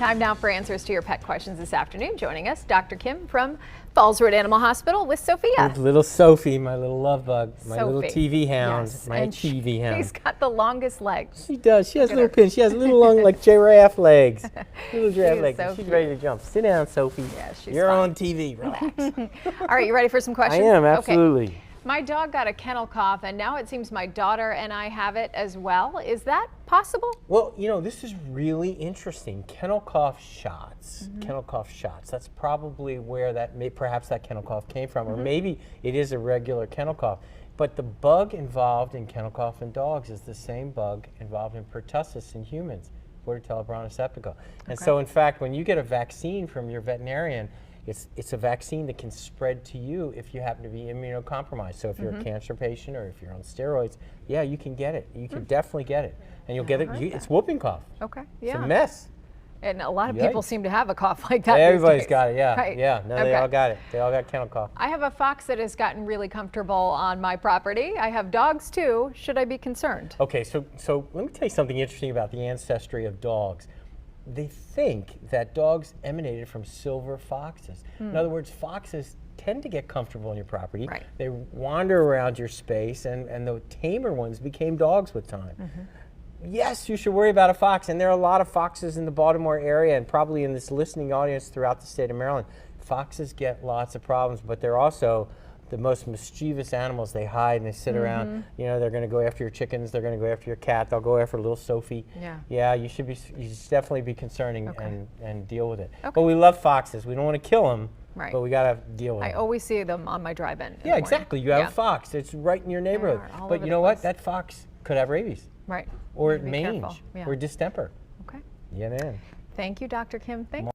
Time now for answers to your pet questions this afternoon. Joining us, Dr. Kim from Falls Road Animal Hospital with Sophia. With little Sophie, my little love bug, my little Sophie. TV hound, Yes, my and TV hound. She's got the longest legs. She does. She has Look at little her. pins. She has little long, like giraffe legs. Little giraffe is legs. so and she's cute. ready to jump. Sit down, Sophie. Yeah, she's You're fun. on TV. Relax. All right, you ready for some I questions? am, Okay. absolutely. My dog got a kennel cough, and now it seems my daughter and I have it as well. Is that possible? Well, you know, this is really interesting. Kennel cough shots. Kennel cough shots. That's probably where perhaps that kennel cough came from, or maybe it is a regular kennel cough. But the bug involved in kennel cough in dogs is the same bug involved in pertussis in humans, Bordetella brontocepica. And so, in fact, when you get a vaccine from your veterinarian, it's a vaccine that can spread to you if you happen to be immunocompromised. So if you're a cancer patient or if you're on steroids, yeah, you can get it. You can definitely get it. And you'll get it. It's whooping cough. Okay, It's yeah. a mess. And a lot of people Yikes. seem to have a cough like that. Everybody's these days. got it, yeah. Right. Yeah, no, they Okay. all got it. They all got kennel cough. I have a fox that has gotten really comfortable on my property. I have dogs too. Should I be concerned? Okay, so let me tell you something interesting about the ancestry of dogs. They think that dogs emanated from silver foxes. In other words, foxes tend to get comfortable on your property. Right. They wander around your space, and the tamer ones became dogs with time. Yes, you should worry about a fox, and there are a lot of foxes in the Baltimore area and probably in this listening audience throughout the state of Maryland. Foxes get lots of problems, but they're also the most mischievous animals. They hide and they sit around. You know, they're going to go after your chickens. They're going to go after your cat. They'll go after little Sophie. Yeah. Yeah, you should definitely be concerning Okay. and deal with it. Okay. But we love foxes. We don't want to kill them, Right. but we got to deal with I them. always see them on my drive-in. in the Yeah, morning. exactly. You have Yeah. a fox. It's right in your neighborhood. are all But over you the know what? place. That fox could have rabies Right. or Be mange careful. Yeah. or distemper. Okay. Yeah, man. Thank you, Dr. Kim. Thank